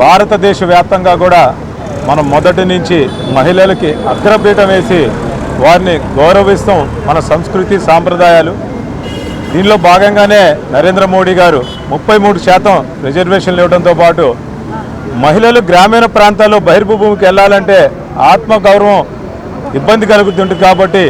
భారతదేశ వ్యాప్తంగా కూడా మనం మొదటి నుంచి మహిళలకి అగ్రపీఠం వేసి వారిని గౌరవిస్తాం. మన సంస్కృతి సాంప్రదాయాలు దీనిలో భాగంగానే నరేంద్ర మోడీ గారు 33% రిజర్వేషన్లు ఇవ్వడంతో పాటు మహిళలు గ్రామీణ ప్రాంతాల్లో బహిర్భూమికి వెళ్ళాలంటే ఆత్మగౌరవం ఇబ్బంది కలుగుతుంటుంది కాబట్టి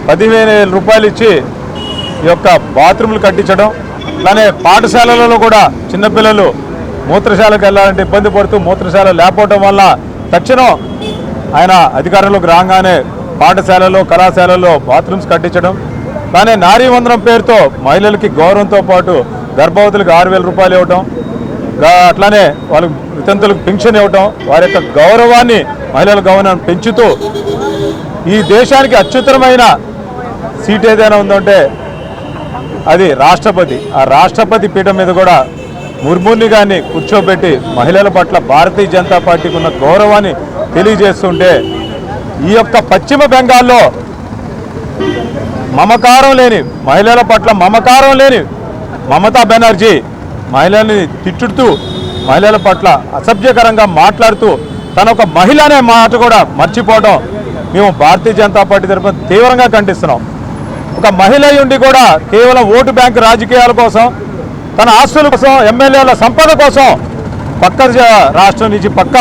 15,000 రూపాయలు ఇచ్చి ఈ యొక్క బాత్రూమ్లు కట్టించడం, అలానే పాఠశాలలలో కూడా చిన్నపిల్లలు మూత్రశాలకు వెళ్ళాలంటే ఇబ్బంది పడుతూ మూత్రశాల లేకపోవడం వల్ల తక్షణం ఆయన అధికారంలోకి రాగానే పాఠశాలలో కళాశాలలో బాత్రూమ్స్ కట్టించడం, కానీ నారీ వందనం పేరుతో మహిళలకి గౌరవంతో పాటు గర్భవతులకు 6,000 రూపాయలు ఇవ్వటం, అట్లానే వాళ్ళకి వితంతులకు పెన్షన్ ఇవ్వటం, వారి యొక్క గౌరవాన్ని మహిళల గౌరవాన్ని పెంచుతూ ఈ దేశానికి అత్యుత్తరమైన సీట్ ఏదైనా ఉందంటే అది రాష్ట్రపతి. ఆ రాష్ట్రపతి పీఠం మీద కూడా ముర్ముని గారిని కూర్చోబెట్టి మహిళల పట్ల భారతీయ జనతా పార్టీకి ఉన్న గౌరవాన్ని తెలియజేస్తుంటే ఈ యొక్క పశ్చిమ బెంగాల్లో మమకారం లేని మహిళల పట్ల మమకారం లేని మమతా బెనర్జీ మహిళల్ని తిట్టుతూ మహిళల పట్ల అసభ్యకరంగా మాట్లాడుతూ తన ఒక మహిళ అనే మాట కూడా మర్చిపోవడం మేము భారతీయ జనతా పార్టీ తరఫున తీవ్రంగా ఖండిస్తున్నాం. ఒక మహిళ ఉండి కూడా కేవలం ఓటు బ్యాంకు రాజకీయాల కోసం, తన ఆస్తుల కోసం, ఎమ్మెల్యేల సంపద కోసం పక్క రాష్ట్రం నుంచి పక్క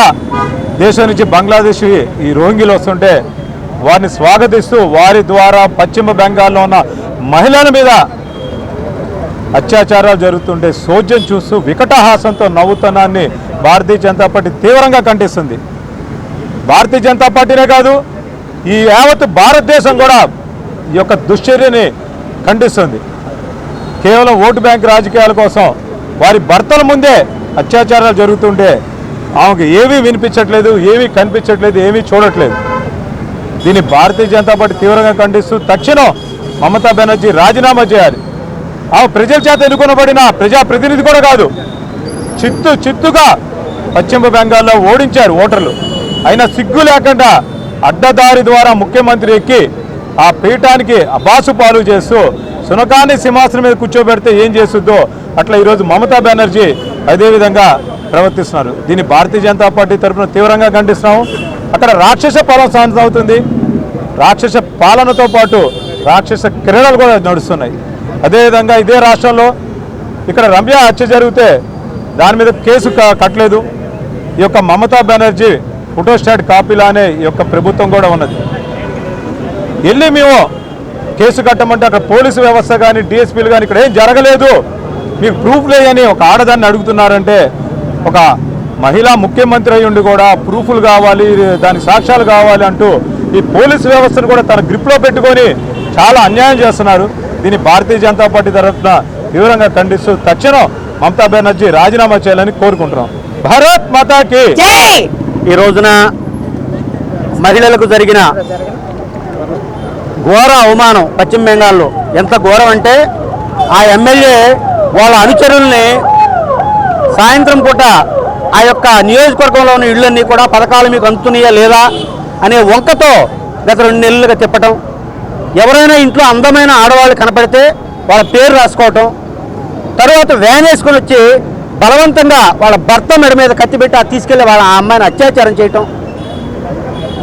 దేశం నుంచి బంగ్లాదేశ్ ఈ రోహింగ్యులు వస్తుంటే వారిని స్వాగతిస్తూ వారి ద్వారా పశ్చిమ బెంగాల్లో ఉన్న మహిళల మీద అత్యాచారాలు జరుగుతుంటే సోద్యం చూస్తూ వికటహాసంతో నవ్వుతనాన్ని భారతీయ జనతా పార్టీ తీవ్రంగా ఖండిస్తుంది. భారతీయ జనతా పార్టీనే కాదు, ఈ యావత్ భారతదేశం కూడా ఈ యొక్క దుశ్చర్యని ఖండిస్తుంది. కేవలం ఓటు బ్యాంక్ రాజకీయాల కోసం వారి భర్తల ముందే అత్యాచారాలు జరుగుతుంటే ఆమెకు ఏమీ వినిపించట్లేదు, ఏమీ కనిపించట్లేదు, ఏమీ చూడట్లేదు. దీన్ని భారతీయ జనతా పార్టీ తీవ్రంగా ఖండిస్తూ తక్షణం మమతా బెనర్జీ రాజీనామా చేయాలి. ఆమె ప్రజల చేత ఎన్నుకొనబడిన ప్రజాప్రతినిధి కూడా కాదు, చిత్తుగా పశ్చిమ బెంగాల్లో ఓడించారు ఓటర్లు. అయినా సిగ్గు లేకుండా అడ్డదారి ద్వారా ముఖ్యమంత్రి ఎక్కి ఆ పీఠానికి అబాసు పాలు చేస్తూ సునకాన్ని సింహాసనం మీద కూర్చోబెడితే ఏం చేస్తుందో అట్లా ఈరోజు మమతా బెనర్జీ అదేవిధంగా ప్రవర్తిస్తున్నారు. దీన్ని భారతీయ జనతా పార్టీ తరఫున తీవ్రంగా ఖండిస్తున్నాము. అక్కడ రాక్షస పాలన సాగుతుంది. రాక్షస పాలనతో పాటు రాక్షస క్రీడలు కూడా నడుస్తున్నాయి. అదేవిధంగా ఇదే రాష్ట్రంలో ఇక్కడ రమ్య హత్య జరిగితే దాని మీద కేసు కట్టలేదు. ఈ యొక్క మమతా బెనర్జీ ఫోటోస్టాట్ కాపీలానే ఈ యొక్క ప్రభుత్వం కూడా ఉన్నది. వెళ్ళి మేము కేసు కట్టమంటే అక్కడ పోలీసు వ్యవస్థ కానీ డిఎస్పీలు కానీ ఇక్కడ ఏం జరగలేదు, మీకు ప్రూఫ్ లేదని ఒక ఆడదాన్ని అడుగుతున్నారంటే, ఒక మహిళా ముఖ్యమంత్రి అయి ఉండి కూడా ప్రూఫ్లు కావాలి, దానికి సాక్ష్యాలు కావాలి అంటూ ఈ పోలీసు వ్యవస్థను కూడా తన గ్రిప్లో పెట్టుకొని చాలా అన్యాయం చేస్తున్నారు. దీన్ని భారతీయ జనతా పార్టీ తరఫున తీవ్రంగా ఖండిస్తూ తక్షణం మమతా బెనర్జీ రాజీనామా చేయాలని కోరుకుంటున్నాం. భారత్ మాతాకి జై. ఈ రోజున మహిళలకు జరిగిన ఘోర అవమానం పశ్చిమ బెంగాల్లో ఎంత ఘోరం అంటే, ఆ ఎమ్మెల్యే వాళ్ళ అనుచరుల్ని సాయంత్రం పూట ఆ యొక్క నియోజకవర్గంలో ఉన్న ఇళ్ళన్నీ కూడా పథకాలు మీకు అందుతున్నాయా లేదా అనే వంకతో గత 2 నెలలుగా తిప్పటం, ఎవరైనా ఇంట్లో అందమైన ఆడవాళ్ళు కనపడితే వాళ్ళ పేరు రాసుకోవటం, తర్వాత వ్యాన్ వేసుకొని వచ్చి బలవంతంగా వాళ్ళ భర్త మెడ మీద కత్తి పెట్టి తీసుకెళ్లి వాళ్ళ ఆ అమ్మాయిని అత్యాచారం చేయటం,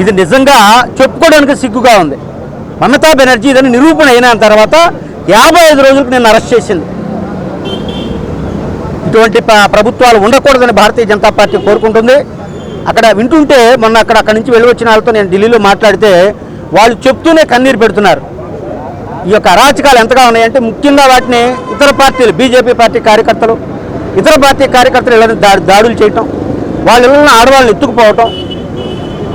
ఇది నిజంగా చెప్పుకోవడానికి సిగ్గుగా ఉంది. మమతా బెనర్జీ ఇదని నిరూపణ అయిన తర్వాత 55 రోజులకు నేను అరెస్ట్ చేసింది. ఇటువంటి ప్రభుత్వాలు ఉండకూడదని భారతీయ జనతా పార్టీ కోరుకుంటుంది. అక్కడ వింటుంటే మొన్న అక్కడి నుంచి వెళ్ళి వచ్చిన వాళ్ళతో నేను ఢిల్లీలో మాట్లాడితే వాళ్ళు చెప్తూనే కన్నీరు పెడుతున్నారు. ఈ యొక్క అరాచకాలు ఎంతగా ఉన్నాయంటే, ముఖ్యంగా వాటిని ఇతర పార్టీలు, బీజేపీ పార్టీ కార్యకర్తలు, ఇతర పార్టీ కార్యకర్తలు ఇలా దాడులు చేయటం, వాళ్ళు ఇళ్ళని ఆడవాళ్ళని ఎత్తుకుపోవటం,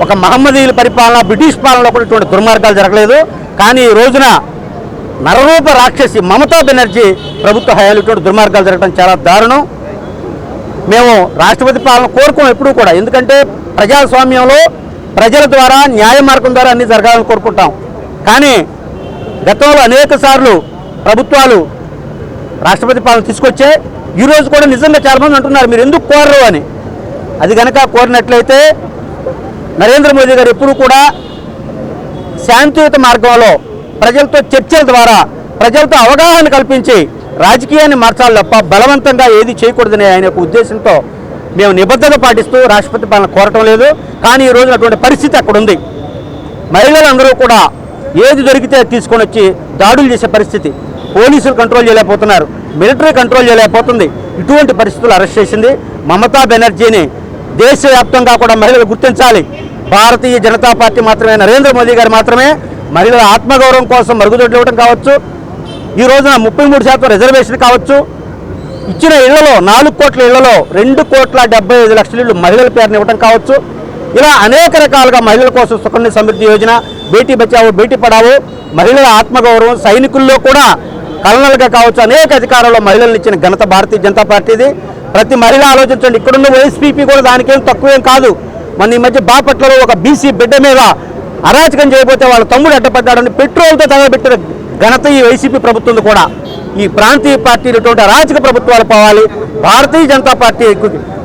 ఒక మహమ్మదీయుల పరిపాలన, బ్రిటిష్ పాలనలో కూడా ఇటువంటి దుర్మార్గాలు జరగలేదు. కానీ ఈ రోజున నరరూప రాక్షసి మమతా బెనర్జీ ప్రభుత్వ హయాంలో ఇటువంటి దుర్మార్గాలు జరగడం చాలా దారుణం. మేము రాష్ట్రపతి పాలన కోరుకోం ఎప్పుడూ కూడా, ఎందుకంటే ప్రజాస్వామ్యంలో ప్రజల ద్వారా న్యాయ మార్గం ద్వారా అన్నీ జరగాలని కోరుకుంటాం. కానీ గతంలో అనేక సార్లు ప్రభుత్వాలు రాష్ట్రపతి పాలన తీసుకొచ్చే ఈరోజు కూడా నిజంగా చాలామంది అంటున్నారు మీరు ఎందుకు కోరరు అని. అది కనుక కోరినట్లయితే నరేంద్ర మోదీ గారు ఎప్పుడూ కూడా శాంతియుత మార్గంలో ప్రజలతో చర్చల ద్వారా ప్రజలతో అవగాహన కల్పించి రాజకీయాన్ని మార్చాలి తప్ప బలవంతంగా ఏది చేయకూడదనే ఆయన యొక్క ఉద్దేశంతో మేము నిబద్ధత పాటిస్తూ రాష్ట్రపతి పాలన కోరటం లేదు. కానీ ఈ రోజున అటువంటి పరిస్థితి అక్కడ ఉంది. మహిళలందరూ కూడా ఏది దొరికితే తీసుకొని వచ్చి దాడులు చేసే పరిస్థితి. పోలీసులు కంట్రోల్ చేయలేకపోతున్నారు, మిలిటరీ కంట్రోల్ చేయలేకపోతుంది. ఇటువంటి పరిస్థితులు అరెస్ట్ చేసింది మమతా బెనర్జీని దేశవ్యాప్తంగా కూడా మహిళలు గుర్తించాలి. భారతీయ జనతా పార్టీ మాత్రమే, నరేంద్ర మోదీ గారు మాత్రమే మహిళల ఆత్మగౌరవం కోసం మరుగుదొడ్లు ఇవ్వడం కావచ్చు, ఈ రోజున 33% రిజర్వేషన్ కావచ్చు, ఇచ్చిన ఇళ్లలో 4 కోట్ల ఇళ్లలో 2,75,00,000 ఇళ్ళు మహిళల పేరుని ఇవ్వడం కావచ్చు. ఇలా అనేక రకాలుగా మహిళల కోసం సుకన్య సమృద్ధి యోజన, బేటీ బచావో బేటీ పడావో, మహిళల ఆత్మగౌరవం, సైనికుల్లో కూడా కలనలుగా కావచ్చు, అనేక అధికారంలో మహిళలను ఇచ్చిన ఘనత భారతీయ జనతా పార్టీది. ప్రతి మహిళ ఆలోచించండి. ఇక్కడున్న వైఎస్పీపీ కూడా దానికేం తక్కువేం కాదు. మన ఈ మధ్య బాపట్లలో ఒక బీసీ బిడ్డ మీద అరాచకం చేయబోతే వాళ్ళ తమ్ముడు అడ్డపడ్డాడని పెట్రోల్తో తగలబెట్టిన ఘనత ఈ వైసీపీ ప్రభుత్వం కూడా. ఈ ప్రాంతీయ పార్టీలటువంటి అరాచక ప్రభుత్వాలు పోవాలి. భారతీయ జనతా పార్టీ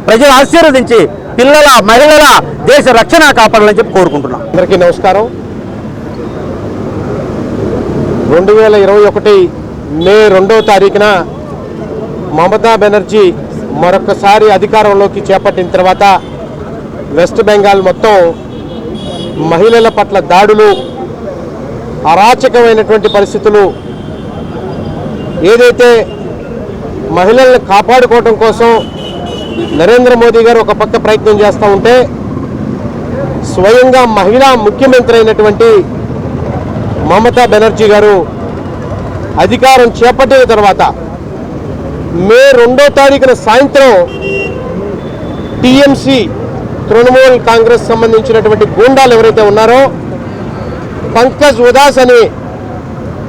ప్రజలు ఆశీర్వదించి పిల్లల మహిళల దేశ రక్షణ కాపాడాలని చెప్పి కోరుకుంటున్నాం. అందరికీ నమస్కారం. 2021 మే 2వ తారీఖున మమతా బెనర్జీ మరొకసారి అధికారంలోకి చేపట్టిన తర్వాత వెస్ట్ బెంగాల్ మొత్తం మహిళల పట్ల దాడులు, అరాచకమైనటువంటి పరిస్థితులు, ఏదైతే మహిళలను కాపాడుకోవడం కోసం నరేంద్ర మోదీ గారు ఒక పక్క ప్రయత్నం చేస్తూ ఉంటే, స్వయంగా మహిళా ముఖ్యమంత్రి అయినటువంటి మమతా బెనర్జీ గారు అధికారం చేపట్టిన తర్వాత మే 2వ తారీఖున సాయంత్రం టీఎంసీ తృణమూల్ కాంగ్రెస్ సంబంధించినటువంటి గూండాలు ఎవరైతే ఉన్నారో, పంకజ్ ఉదాస్ అని,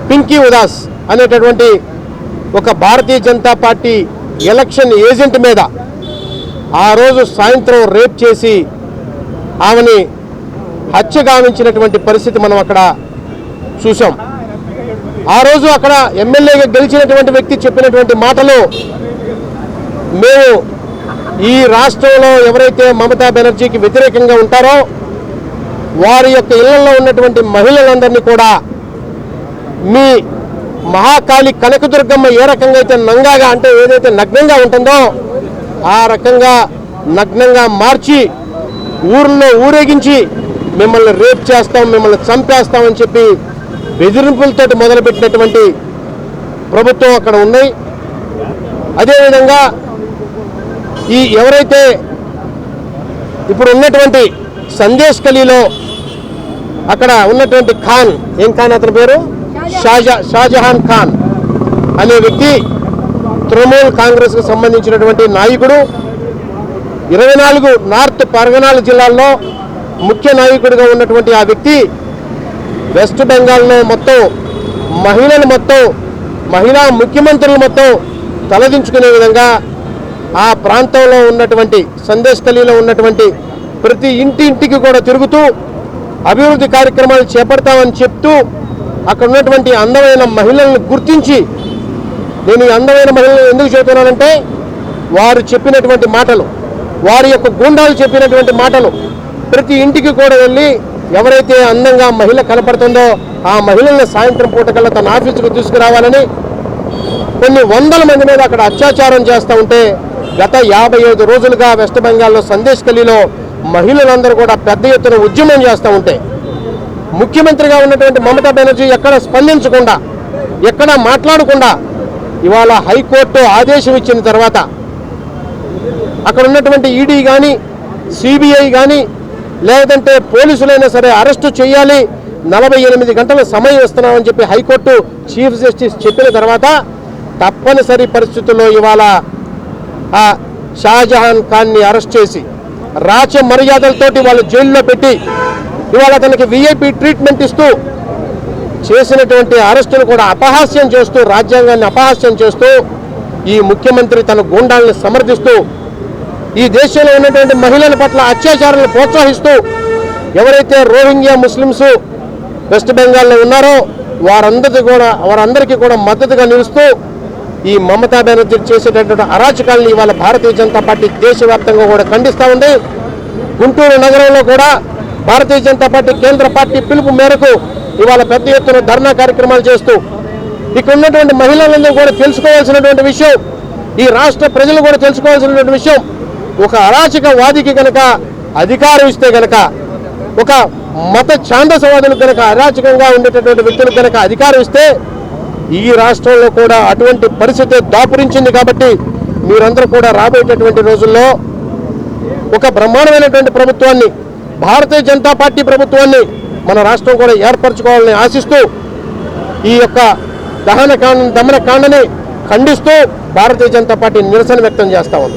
పింకీ ఉదాస్ అనేటటువంటి ఒక Bharatiya Janata party election agent మీద ఆ రోజు సాయంత్రం రేప్ చేసి ఆమెని హత్య గావించినటువంటి పరిస్థితి మనం అక్కడ చూసాం. ఆ రోజు అక్కడ ఎమ్మెల్యేగా గెలిచినటువంటి వ్యక్తి చెప్పినటువంటి మాటలు, మేము ఈ రాష్ట్రంలో ఎవరైతే మమతా బెనర్జీకి వ్యతిరేకంగా ఉంటారో వారి యొక్క ఇళ్లలో ఉన్నటువంటి మహిళలందరినీ కూడా మీ మహాకాళి కనకదుర్గమ్మ ఏ రకంగా అయితే నంగాగా, అంటే ఏదైతే నగ్నంగా ఉంటుందో ఆ రకంగా నగ్నంగా మార్చి ఊర్లో ఊరేగించి మిమ్మల్ని రేప్ చేస్తాం, మిమ్మల్ని చంపేస్తామని చెప్పి బెదిరింపులతో మొదలుపెట్టినటువంటి ప్రభుత్వం అక్కడ ఉన్నాయి. అదేవిధంగా ఈ ఎవరైతే ఇప్పుడు ఉన్నటువంటి సందేశ్ ఖలీలో అక్కడ ఉన్నటువంటి ఖాన్, ఏం ఖాన్ అతని పేరు, షాజహాన్ ఖాన్ అనే వ్యక్తి తృణమూల్ కాంగ్రెస్కు సంబంధించినటువంటి నాయకుడు. 24 నార్త్ పరగనాల జిల్లాల్లో ముఖ్య నాయకుడిగా ఉన్నటువంటి ఆ వ్యక్తి వెస్ట్ బెంగాల్లో మొత్తం మహిళలు మొత్తం మహిళా ముఖ్యమంత్రులు మొత్తం తలదించుకునే విధంగా ఆ ప్రాంతంలో ఉన్నటువంటి సందేశ్ ఖలీలో ఉన్నటువంటి ప్రతి ఇంటికి కూడా తిరుగుతూ అభివృద్ధి కార్యక్రమాలు చేపడతామని చెప్తూ అక్కడ ఉన్నటువంటి అందమైన మహిళలను గుర్తించి, నేను ఈ అందమైన మహిళలను ఎందుకు చెబుతున్నానంటే వారు చెప్పినటువంటి మాటలు, వారి యొక్క గూండాలు చెప్పినటువంటి మాటలు, ప్రతి ఇంటికి కూడా వెళ్ళి ఎవరైతే అందంగా మహిళ కనపడుతుందో ఆ మహిళలను సాయంత్రం పూట కల్లా తన ఆఫీసుకు తీసుకురావాలని కొన్ని వందల మంది మీద అక్కడ అత్యాచారం చేస్తూ ఉంటే గత 55 రోజులుగా వెస్ట్ బెంగాల్లో సందేశ్ ఖలీలో మహిళలందరూ కూడా పెద్ద ఎత్తున ఉద్యమం చేస్తూ ఉంటే ముఖ్యమంత్రిగా ఉన్నటువంటి మమతా బెనర్జీ ఎక్కడ స్పందించకుండా, ఎక్కడ మాట్లాడకుండా ఇవాళ హైకోర్టు ఆదేశం ఇచ్చిన తర్వాత అక్కడ ఉన్నటువంటి ఈడీ కానీ సిబిఐ కానీ లేదంటే పోలీసులైనా సరే అరెస్టు చేయాలి, 48 గంటల సమయం ఇస్తున్నామని చెప్పి హైకోర్టు చీఫ్ జస్టిస్ చెప్పిన తర్వాత తప్పనిసరి పరిస్థితుల్లో ఇవాళ ఆ షాజహాన్ ఖాన్ని అరెస్ట్ చేసి రాచ మర్యాదలతోటి వాళ్ళు జైల్లో పెట్టి ఇవాళ అతనికి విఐపి ట్రీట్మెంట్ ఇస్తూ చేసినటువంటి అరెస్టును కూడా అపహాస్యం చేస్తూ, రాజ్యాంగాన్ని అపహాస్యం చేస్తూ ఈ ముఖ్యమంత్రి తన గూండాలను సమర్థిస్తూ ఈ దేశంలో ఉన్నటువంటి మహిళల పట్ల అత్యాచారాలను ప్రోత్సహిస్తూ ఎవరైతే రోహింగ్యా ముస్లిమ్స్ వెస్ట్ బెంగాల్లో ఉన్నారో వారందరికీ కూడా మద్దతుగా నిలుస్తూ ఈ మమతా బెనర్జీ చేసేటటువంటి అరాచకాలను ఇవాళ భారతీయ జనతా పార్టీ దేశవ్యాప్తంగా కూడా ఖండిస్తూ ఉంది. గుంటూరు నగరంలో కూడా భారతీయ జనతా పార్టీ కేంద్ర పార్టీ పిలుపు మేరకు ఇవాళ పెద్ద ఎత్తున ధర్నా కార్యక్రమాలు చేస్తూ ఇక్కడ ఉన్నటువంటి మహిళలందరూ కూడా తెలుసుకోవాల్సినటువంటి విషయం, ఈ రాష్ట్ర ప్రజలు కూడా తెలుసుకోవాల్సినటువంటి విషయం, ఒక అరాచకవాదికి కనుక అధికారం ఇస్తే కనుక, ఒక మత ఛాందసవాదులకు కనుక అరాచకంగా ఉండేటటువంటి వ్యక్తులకు కనుక అధికారం ఇస్తే ఈ రాష్ట్రంలో కూడా అటువంటి పరిస్థితి దాపురించింది. కాబట్టి మీరందరూ కూడా రాబోయేటటువంటి రోజుల్లో ఒక బ్రహ్మాండమైనటువంటి ప్రభుత్వాన్ని, భారతీయ జనతా పార్టీ ప్రభుత్వాన్ని మన రాష్ట్రం కూడా ఏర్పరచుకోవాలని ఆశిస్తూ ఈ యొక్క దమనకాండని ఖండిస్తూ భారతీయ జనతా పార్టీ నిరసన వ్యక్తం చేస్తా ఉంది.